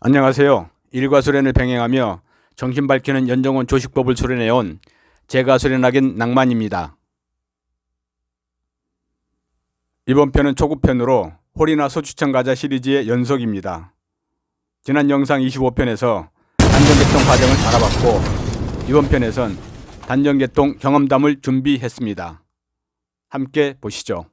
안녕하세요. 일과 수련을 병행하며 정신 밝히는 연정원 조식법을 수련해온 제가 수련하긴 낭만입니다. 이번 편은 초급편으로 홀이나 소추천 가자 시리즈의 연속입니다. 지난 영상 25편에서 단전개통 과정을 알아봤고 이번 편에선 단전개통 경험담을 준비했습니다. 함께 보시죠.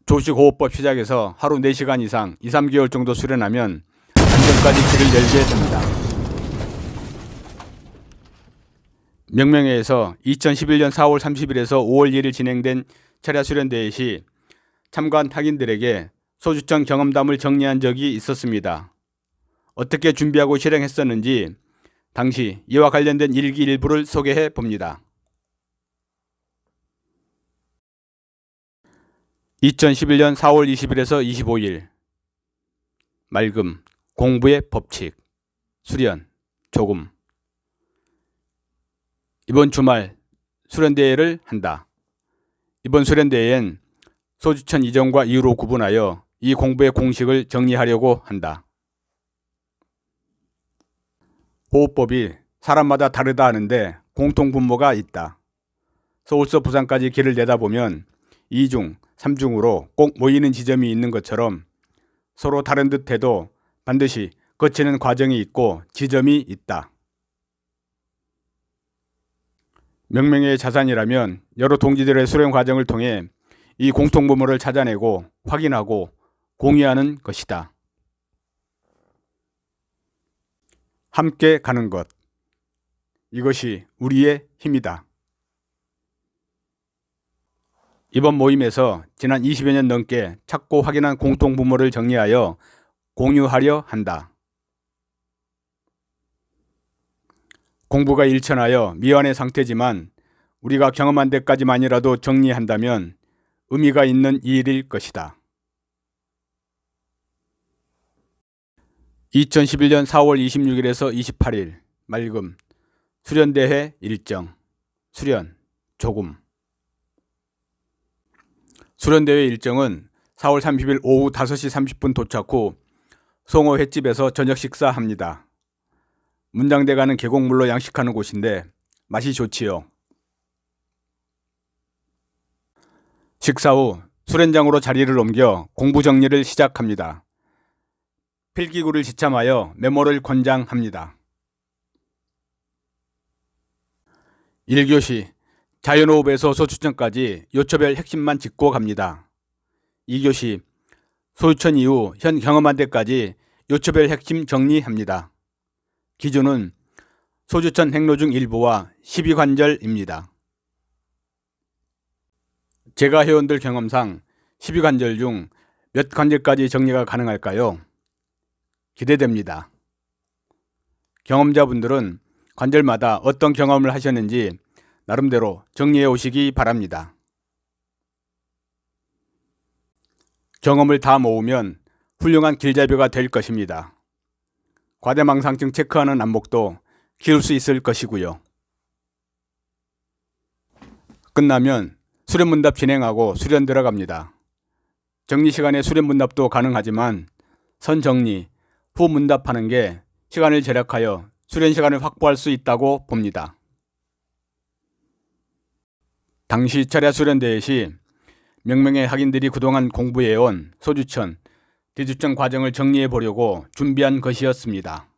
조식호흡법 시작해서 하루 4시간 이상 2~3개월 정도 수련하면 단전까지 길을 열게 됩니다. 명명회에서 2011년 4월 30일에서 5월 1일 진행된 철야 수련대회 시 참가한 학인들에게 소추천 경험담을 정리한 적이 있었습니다. 어떻게 준비하고 실행했었는지 당시 이와 관련된 일기 일부를 소개해 봅니다. 2011년 4월 20일에서 25일 맑음, 공부의 법칙, 수련, 조금. 이번 주말 수련대회를 한다. 이번 수련대회엔 소추천 이전과 이후로 구분하여 이 공부의 공식을 정리하려고 한다. 호흡법이 사람마다 다르다 하는데 공통분모가 있다. 서울서 부산까지 길을 내다보면 2중, 3중으로 꼭 모이는 지점이 있는 것처럼 서로 다른 듯해도 반드시 거치는 과정이 있고 지점이 있다. 명명의 자산이라면 여러 동지들의 수련 과정을 통해 이 공통분모를 찾아내고 확인하고 공유하는 것이다. 함께 가는 것. 이것이 우리의 힘이다. 이번 모임에서 지난 20여 년 넘게 찾고 확인한 공통분모를 정리하여 공유하려 한다. 공부가 일천하여 미완의 상태지만 우리가 경험한 데까지만이라도 정리한다면 의미가 있는 일일 것이다. 2011년 4월 26일에서 28일 맑음 수련대회 일정 수련 조금. 수련대회 일정은 4월 30일 오후 5시 30분 도착 후 송호 횟집에서 저녁 식사합니다. 문장대 가는 계곡물로 양식하는 곳인데 맛이 좋지요. 식사 후 수련장으로 자리를 옮겨 공부 정리를 시작합니다. 필기구를 지참하여 메모를 권장합니다. 1교시 자연호흡에서 소추천까지 요초별 핵심만 짚고 갑니다. 2교시 소추천 이후 현 경험한 데까지 요초별 핵심 정리합니다. 기준은 소추천 행로 중 일부와 12관절입니다. 제가 회원들 경험상 12관절 중 몇 관절까지 정리가 가능할까요? 기대됩니다. 경험자분들은 관절마다 어떤 경험을 하셨는지 나름대로 정리해 오시기 바랍니다. 경험을 다 모으면 훌륭한 길잡이가 될 것입니다. 과대망상증 체크하는 안목도 키울 수 있을 것이고요. 끝나면 수련문답 진행하고 수련 들어갑니다. 정리 시간에 수련문답도 가능하지만 선정리, 후 문답하는 게 시간을 절약하여 수련 시간을 확보할 수 있다고 봅니다. 당시 철야 수련대회 시 명명의 학인들이 그동안 공부해온 소추천, 대추천 과정을 정리해 보려고 준비한 것이었습니다.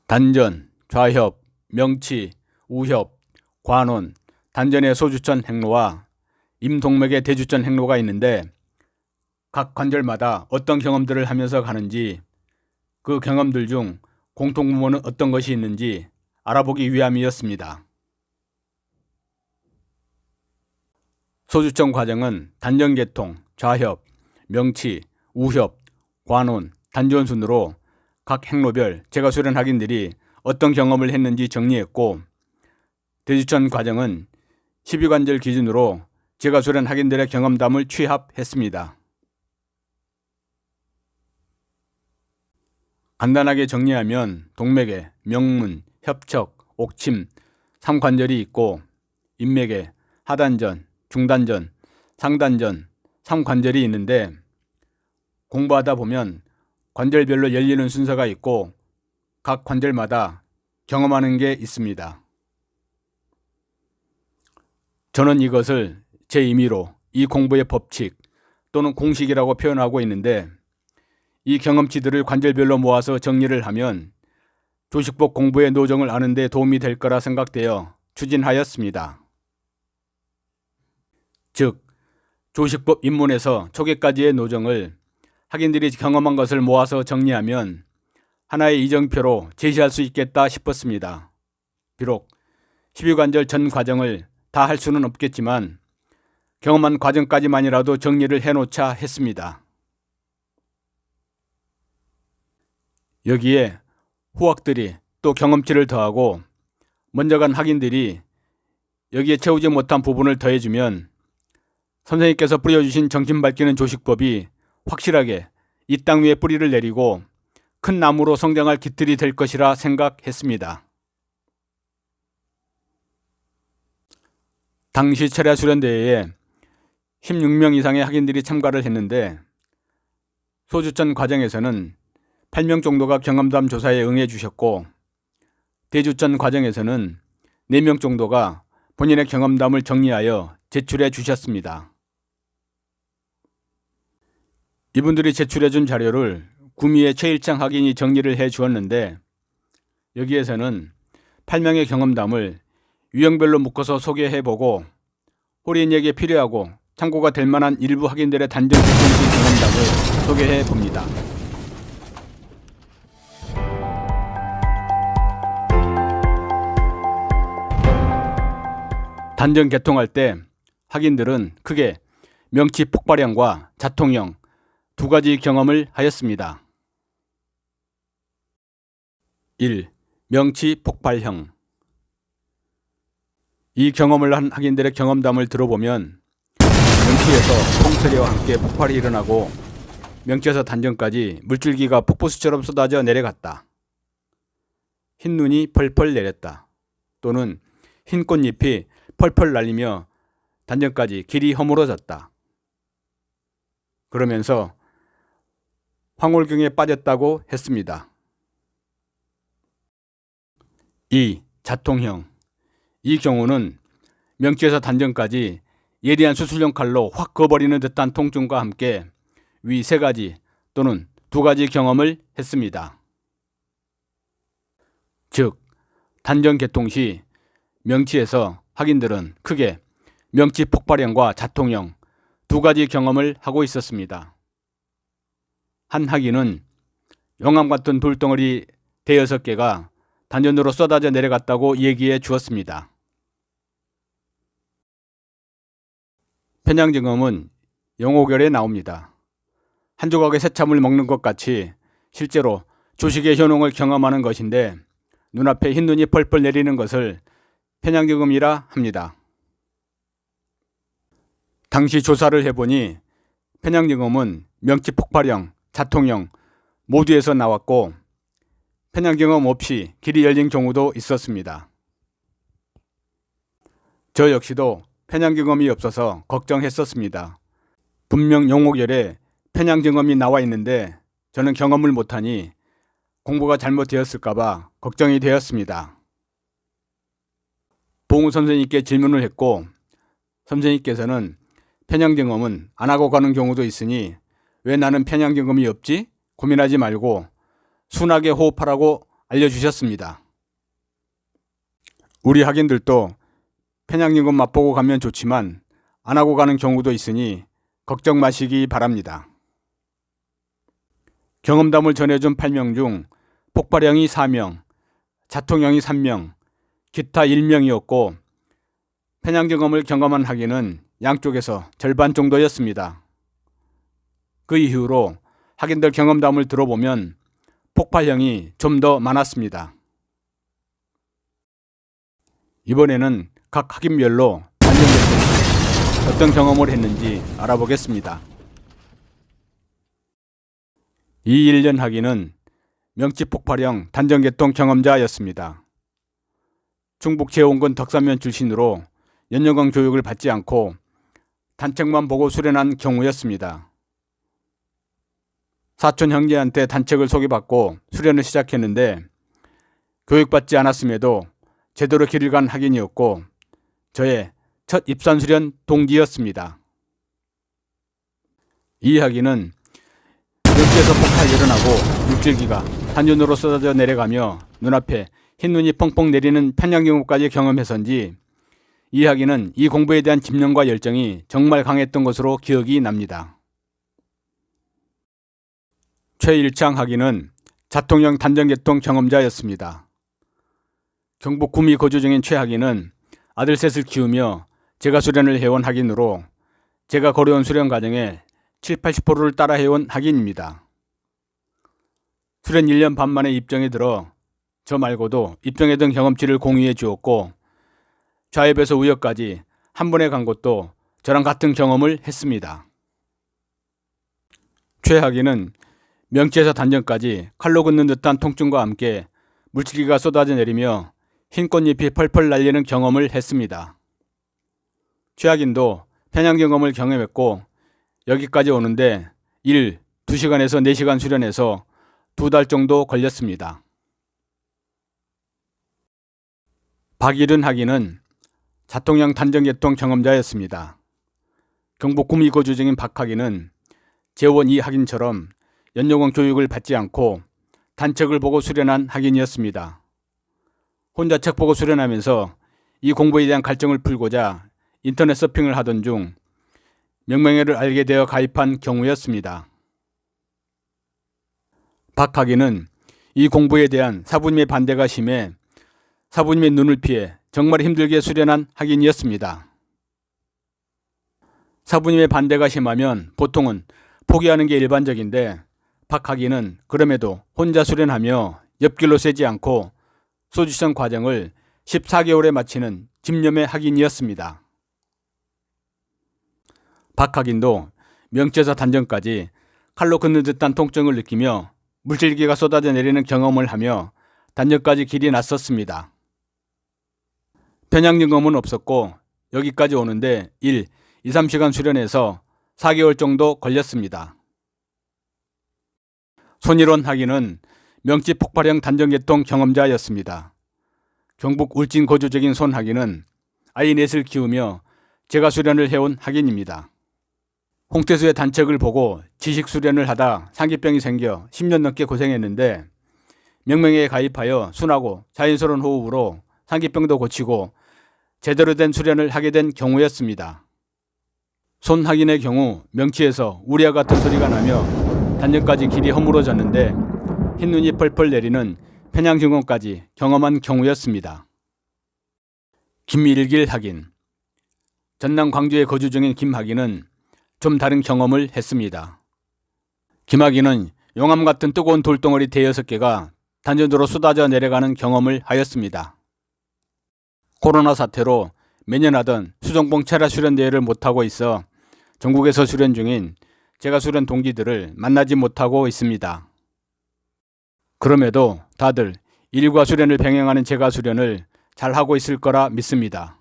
단전, 좌협, 명치, 우협, 관원, 단전의 소추천 행로와 임동맥의 대추천 행로가 있는데 각 관절마다 어떤 경험들을 하면서 가는지 그 경험들 중 공통분모는 어떤 것이 있는지 알아보기 위함이었습니다. 소추천 과정은 단전개통, 좌협, 명치, 우협, 관원, 단전 순으로 각 행로별 제가 수련 학인들이 어떤 경험을 했는지 정리했고 대추천 과정은 12관절 기준으로 제가 수련 학인들의 경험담을 취합했습니다. 간단하게 정리하면 동맥에 명문, 협척, 옥침, 3관절이 있고 인맥에 하단전, 중단전, 상단전, 3관절이 있는데 공부하다 보면 관절별로 열리는 순서가 있고 각 관절마다 경험하는 게 있습니다. 저는 이것을 제 임의로 이 공부의 법칙 또는 공식이라고 표현하고 있는데 이 경험치들을 관절별로 모아서 정리를 하면 조식법 공부의 노정을 아는 데 도움이 될 거라 생각되어 추진하였습니다. 즉, 조식법 입문에서 초기까지의 노정을 학인들이 경험한 것을 모아서 정리하면 하나의 이정표로 제시할 수 있겠다 싶었습니다. 비록 12관절 전 과정을 다 할 수는 없겠지만 경험한 과정까지만이라도 정리를 해놓자 했습니다. 여기에 후학들이 또 경험치를 더하고 먼저 간 학인들이 여기에 채우지 못한 부분을 더해주면 선생님께서 뿌려주신 정신 밝히는 조식법이 확실하게 이 땅 위에 뿌리를 내리고 큰 나무로 성장할 깃들이 될 것이라 생각했습니다. 당시 철야수련대회에 16명 이상의 학인들이 참가를 했는데 소주천 과정에서는 8명 정도가 경험담 조사에 응해 주셨고 대주천 과정에서는 4명 정도가 본인의 경험담을 정리하여 제출해 주셨습니다. 이분들이 제출해 준 자료를 구미의 최일창 학인이 정리를 해 주었는데 여기에서는 8명의 경험담을 유형별로 묶어서 소개해보고 호리인에게 필요하고 참고가 될 만한 일부 학인들의 단정 개통시 경험담을 소개해봅니다. 단정 개통할 때 학인들은 크게 명치 폭발형과 자통형 두 가지 경험을 하였습니다. 1. 명치 폭발형. 이 경험을 한 학인들의 경험담을 들어보면 명치에서 콩소리와 함께 폭발이 일어나고 명치에서 단전까지 물줄기가 폭포수처럼 쏟아져 내려갔다. 흰 눈이 펄펄 내렸다. 또는 흰 꽃잎이 펄펄 날리며 단전까지 길이 허물어졌다. 그러면서 황홀경에 빠졌다고 했습니다. 2. 자통형. 이 경우는 명치에서 단전까지 예리한 수술용 칼로 확 그어버리는 듯한 통증과 함께 위 3가지 또는 2가지 경험을 했습니다. 즉, 단전 개통 시 명치에서 학인들은 크게 명치 폭발형과 자통형 2가지 경험을 하고 있었습니다. 한 학인은 용암 같은 돌덩어리 5-6개가 단전으로 쏟아져 내려갔다고 얘기해 주었습니다. 편향증험은 영호결에 나옵니다. 한 조각의 새참을 먹는 것 같이 실제로 조식의 효능을 경험하는 것인데 눈앞에 흰눈이 펄펄 내리는 것을 편향증험이라 합니다. 당시 조사를 해보니 편향증험은 명치 폭발형, 자통형 모두에서 나왔고 편향경험 없이 길이 열린 경우도 있었습니다. 저 역시도 편향경험이 없어서 걱정했었습니다. 분명 용호결에 편향경험이 나와 있는데 저는 경험을 못하니 공부가 잘못되었을까봐 걱정이 되었습니다. 봉우 선생님께 질문을 했고 선생님께서는 편향경험은 안 하고 가는 경우도 있으니 왜 나는 편향경험이 없지? 고민하지 말고 순하게 호흡하라고 알려주셨습니다. 우리 학인들도 편향경험 맛보고 가면 좋지만 안 하고 가는 경우도 있으니 걱정 마시기 바랍니다. 경험담을 전해준 8명 중 폭발형이 4명, 자통형이 3명, 기타 1명이었고 편향경험을 경험한 학인은 양쪽에서 절반 정도였습니다. 그 이후로 학인들 경험담을 들어보면 폭발형이 좀 더 많았습니다. 이번에는 각 학인별로 단전개통 어떤 경험을 했는지 알아보겠습니다. 2.1년 학인은 명치 폭발형 단전개통 경험자였습니다. 충북 제원군 덕산면 출신으로 연령강 교육을 받지 않고 단책만 보고 수련한 경우였습니다. 사촌 형제한테 단책을 소개받고 수련을 시작했는데 교육받지 않았음에도 제대로 길을 간 학인이었고 저의 첫 입산수련 동기였습니다. 이 학인은 육지에서 폭발 일어나고 육질기가 단전으로 쏟아져 내려가며 눈앞에 흰눈이 펑펑 내리는 편향경우까지 경험해서인지 이 학인은 이 공부에 대한 집념과 열정이 정말 강했던 것으로 기억이 납니다. 최일창 학인은 자통형 단전계통 경험자였습니다. 경북 구미 거주 중인 최 학인은 아들 셋을 키우며 제가 수련을 해온 학인으로 제가 걸어온 수련 과정에 70~80%를 따라해온 학인입니다. 수련 1년 반 만에 입정에 들어 저 말고도 입정했던 경험치를 공유해 주었고 좌협에서 우협까지 한 번에 간 곳도 저랑 같은 경험을 했습니다. 최 학인은 명치에서 단전까지 칼로 긋는 듯한 통증과 함께 물질기가 쏟아져 내리며 흰 꽃잎이 펄펄 날리는 경험을 했습니다. 최 학인도 편향 경험을 경험했고 여기까지 오는데 2시간에서 4시간 수련해서 2달 정도 걸렸습니다. 박일은 학인은 자통형 단전계통 경험자였습니다. 경북 구미 거주 중인 박 학인은 재원 이 학인처럼 연령원 교육을 받지 않고 단책을 보고 수련한 학인이었습니다. 혼자 책 보고 수련하면서 이 공부에 대한 갈증을 풀고자 인터넷 서핑을 하던 중 명명회를 알게 되어 가입한 경우였습니다. 박 학인은 이 공부에 대한 사부님의 반대가 심해 사부님의 눈을 피해 정말 힘들게 수련한 학인이었습니다. 사부님의 반대가 심하면 보통은 포기하는 게 일반적인데 박 학인은 그럼에도 혼자 수련하며 옆길로 새지 않고 소주천 과정을 14개월에 마치는 집념의 학인이었습니다. 박 학인도 명치에서 단전까지 칼로 긋는 듯한 통증을 느끼며 물질기가 쏟아져 내리는 경험을 하며 단전까지 길이 났었습니다. 편향 경험은 없었고 여기까지 오는데 2~3시간 수련해서 4개월 정도 걸렸습니다. 손일원 학인은 명치 폭발형 단전계통 경험자였습니다. 경북 울진 거주 중인 손 학인은 아이 넷을 키우며 제가 수련을 해온 학인입니다. 홍태수의 단책을 보고 지식 수련을 하다 상기병이 생겨 10년 넘게 고생했는데 명명회에 가입하여 순하고 자연스러운 호흡으로 상기병도 고치고 제대로 된 수련을 하게 된 경우였습니다. 손 학인의 경우 명치에서 우리와 같은 소리가 나며 단전까지 길이 허물어졌는데 흰눈이 펄펄 내리는 편향 경험까지 경험한 경우였습니다. 김일길 학인. 전남 광주에 거주 중인 김 학인은 좀 다른 경험을 했습니다. 김 학인은 용암 같은 뜨거운 돌덩어리 대여섯 개가 단전으로 쏟아져 내려가는 경험을 하였습니다. 코로나 사태로 매년 하던 수정봉 체라 수련 대회를 못하고 있어 전국에서 수련 중인 제가 수련 동기들을 만나지 못하고 있습니다. 그럼에도 다들 일과 수련을 병행하는 제가 수련을 잘 하고 있을 거라 믿습니다.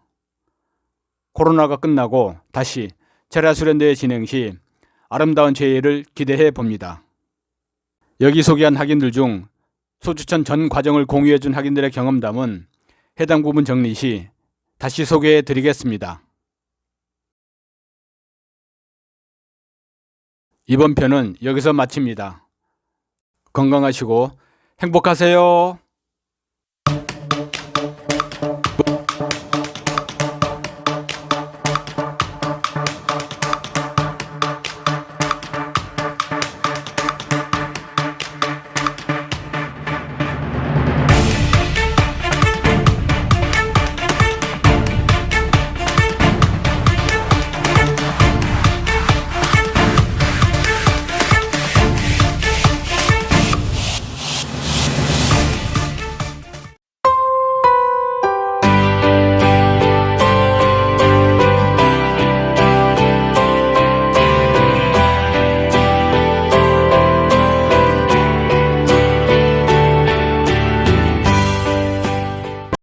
코로나가 끝나고 다시 체라 수련대회 진행 시 아름다운 재회를 기대해 봅니다. 여기 소개한 학인들 중 소주천 전 과정을 공유해 준 학인들의 경험담은 해당 부분 정리 시 다시 소개해 드리겠습니다. 이번 편은 여기서 마칩니다. 건강하시고 행복하세요.